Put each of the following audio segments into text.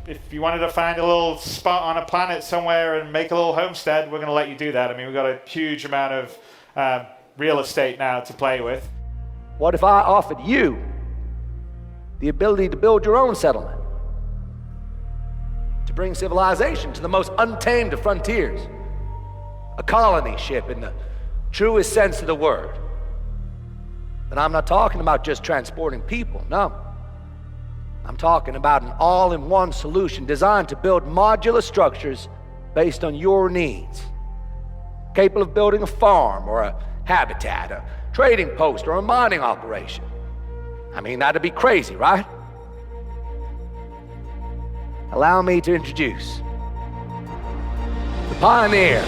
if you wanted to find a little spot on a planet somewhere and make a little homestead, we're going to let you do that. I mean, we've got a huge amount of real estate now to play with. What if I offered you the ability to build your own settlement? To bring civilization to the most untamed of frontiers? A colony ship in the truest sense of the word. And I'm not talking about just transporting people, no. I'm talking about an all-in-one solution designed to build modular structures based on your needs. Capable of building a farm or a habitat, a trading post or a mining operation. I mean, that'd be crazy, right? Allow me to introduce the Pioneer.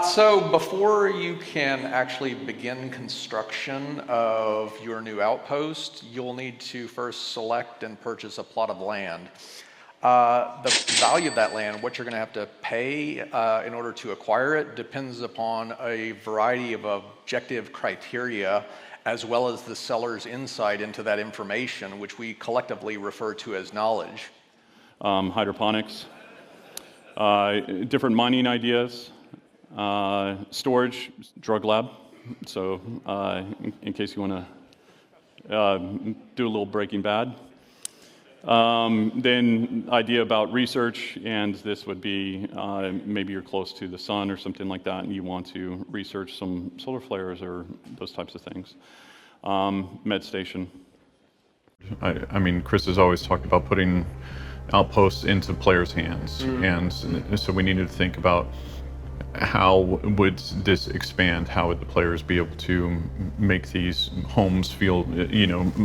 So before you can actually begin construction of your new outpost, you'll need to first select and purchase a plot of land. The value of that land, what you're going to have to pay in order to acquire it, depends upon a variety of objective criteria, as well as the seller's insight into that information, which we collectively refer to as knowledge. Hydroponics, different mining ideas, storage, drug lab. So in case you want to do a little Breaking Bad. Then idea about research, and this would be maybe you're close to the sun or something like that, and you want to research some solar flares or those types of things. Med station. I mean, Chris has always talked about putting outposts into players' hands, and so we needed to think about how would this expand? How would the players be able to make these homes feel,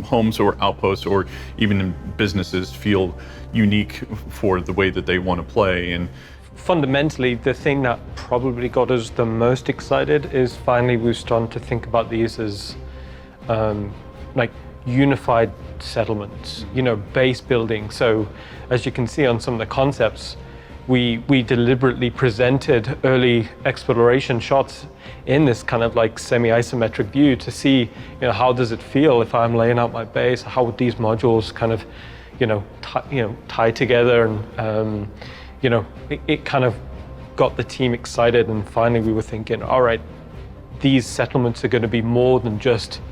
homes or outposts or even businesses feel unique for the way that they want to play? And fundamentally, the thing that probably got us the most excited is finally we're starting to think about these as like unified settlements, base building. So as you can see on some of the concepts, we deliberately presented early exploration shots in this kind of like semi-isometric view to see, how does it feel if I'm laying out my base? How would these modules kind of, tie together? And it kind of got the team excited. And finally, we were thinking, all right, these settlements are going to be more than just,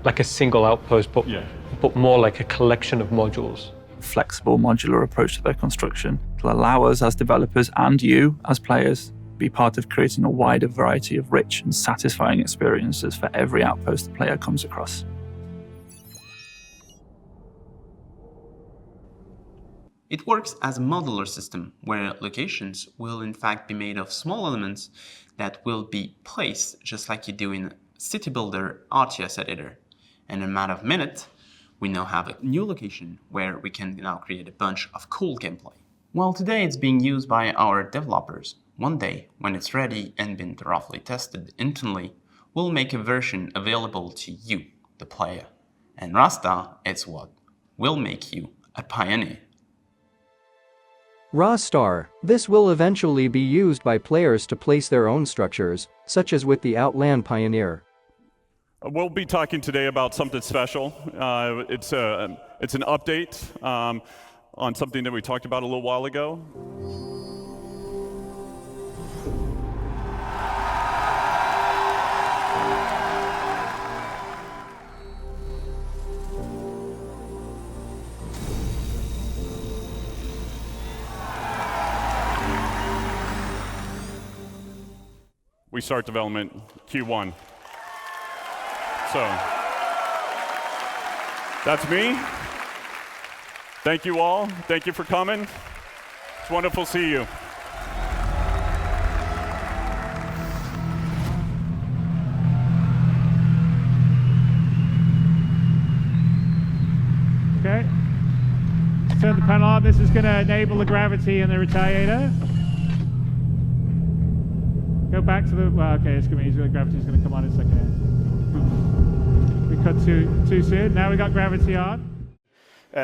like a single outpost, but more like a collection of modules. Flexible modular approach to their construction to allow us as developers and you as players be part of creating a wider variety of rich and satisfying experiences for every outpost the player comes across. It works as a modular system where locations will in fact be made of small elements that will be placed just like you do in City Builder RTS editor. And in a matter of minutes, we now have a new location where we can now create a bunch of cool gameplay. While today it's being used by our developers, one day when it's ready and been thoroughly tested internally, we'll make a version available to you, the player. And Rastar is what will make you a pioneer. Rastar. This will eventually be used by players to place their own structures, such as with the Outland Pioneer. We'll be talking today about something special. It's an update on something that we talked about a little while ago. We start development Q1. So, that's me. Thank you all. Thank you for coming. It's wonderful to see you. Okay. Turn the panel on. This is going to enable the gravity in the Retaliator. Go back to the, okay, it's going to be, the gravity's going to come on in a second. We cut too soon. Now we got gravity on.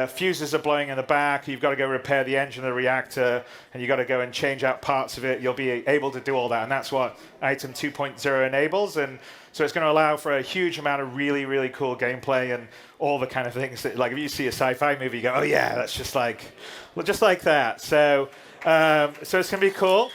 fuses are blowing in the back, you've got to go repair the engine of the reactor, and you've got to go and change out parts of it, you'll be able to do all that. And that's what item 2.0 enables. And so it's going to allow for a huge amount of really, really cool gameplay and all the kind of things that, like, if you see a sci-fi movie, you go, oh yeah, that's just like that. So, so it's going to be cool.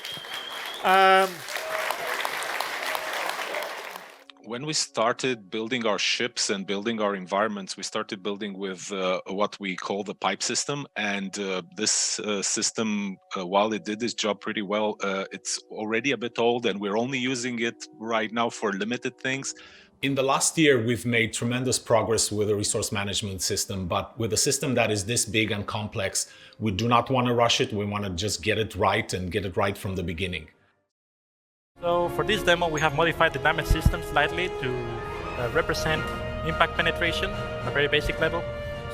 When we started building our ships and building our environments, we started building with what we call the pipe system. And this system, while it did its job pretty well, it's already a bit old, and we're only using it right now for limited things. In the last year, we've made tremendous progress with the resource management system, but with a system that is this big and complex, we do not want to rush it. We want to just get it right and get it right from the beginning. So for this demo, we have modified the damage system slightly to represent impact penetration at a very basic level.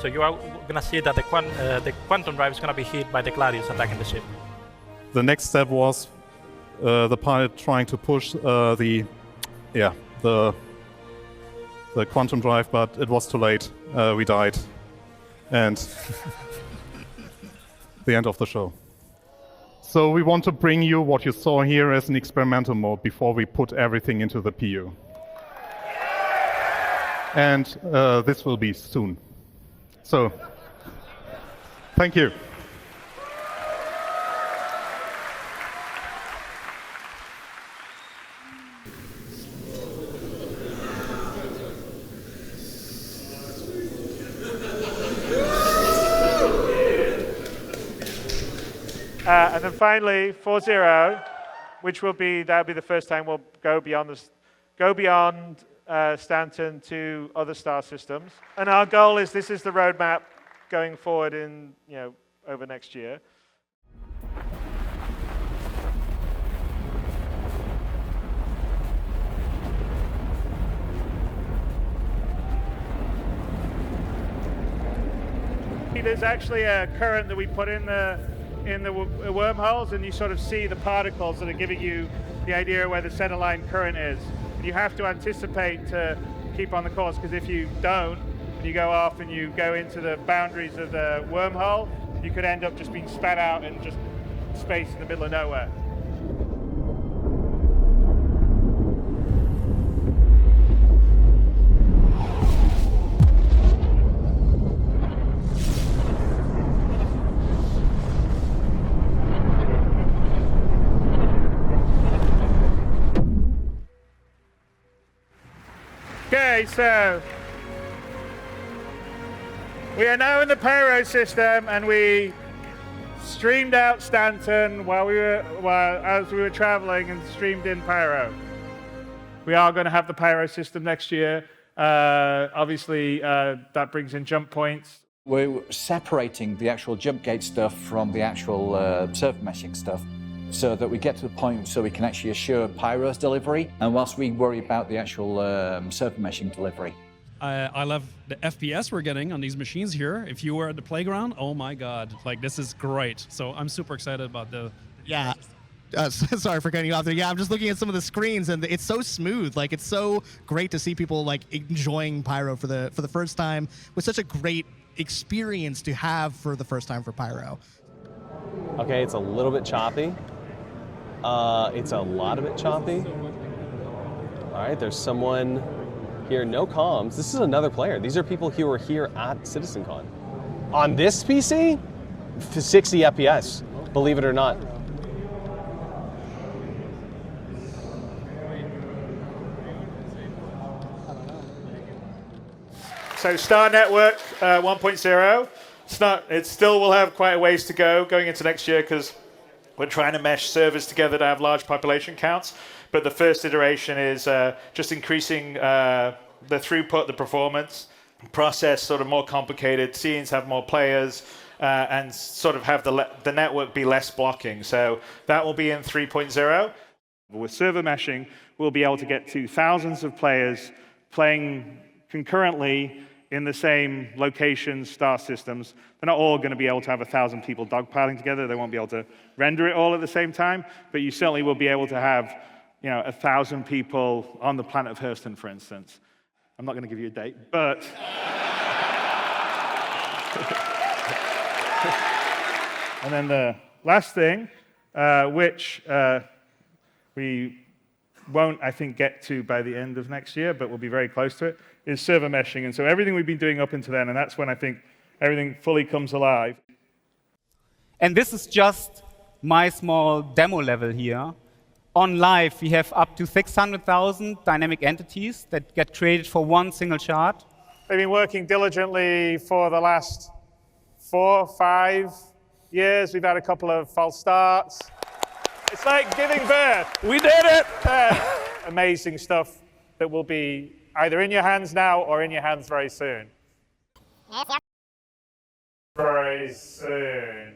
So you are going to see that the quantum drive is going to be hit by the Gladius attacking the ship. The next step was the pilot trying to push the quantum drive, but it was too late. We died, and the end of the show. So we want to bring you what you saw here as an experimental mode before we put everything into the PU. And this will be soon. So, thank you. And then finally, 4.0, which will be the first time we'll go beyond Stanton to other star systems. And our goal is this is the roadmap going forward in over next year. There's actually a current that we put in the wormholes, and you sort of see the particles that are giving you the idea of where the centerline current is. And you have to anticipate to keep on the course, because if you don't, and you go off and you go into the boundaries of the wormhole, you could end up just being spat out in just space in the middle of nowhere. Okay, so we are now in the Pyro system, and we streamed out Stanton as we were traveling, and streamed in Pyro. We are going to have the Pyro system next year. Obviously, that brings in jump points. We're separating the actual jump gate stuff from the actual server meshing stuff, so that we get to the point so we can actually assure Pyro's delivery, and whilst we worry about the actual server meshing delivery. I love the FPS we're getting on these machines here. If you were at the playground, oh my God, like this is great. So I'm super excited about the... Yeah. Sorry for cutting you off there. Yeah, I'm just looking at some of the screens, and it's so smooth. Like, it's so great to see people like enjoying Pyro for the first time, with such a great experience to have for the first time for Pyro. Okay, it's a little bit choppy. It's a lot of it choppy. All right, there's someone here, no comms. This is another player. These are people who were here at Citizencon. On this PC, 60 FPS, believe it or not. So Star Network 1.0, it still will have quite a ways to go going into next year, because we're trying to mesh servers together to have large population counts. But the first iteration is just increasing the throughput, the performance, process sort of more complicated, scenes have more players, and sort of have the network be less blocking. So that will be in 3.0. With server meshing, we'll be able to get to thousands of players playing concurrently in the same locations, star systems. They're not all going to be able to have 1,000 people dogpiling together. They won't be able to render it all at the same time, but you certainly will be able to have 1,000 people on the planet of Hurston, for instance. I'm not going to give you a date, but And then the last thing, which we won't, I think, get to by the end of next year, but we'll be very close to it, is server meshing. And so everything we've been doing up until then, and that's when I think everything fully comes alive. And this is just my small demo level here. On live, we have up to 600,000 dynamic entities that get created for one single chart. They've been working diligently for the last 4 or 5 years. We've had a couple of false starts. It's like giving birth. We did it! Amazing stuff that will be either in your hands now or in your hands very soon. Very soon.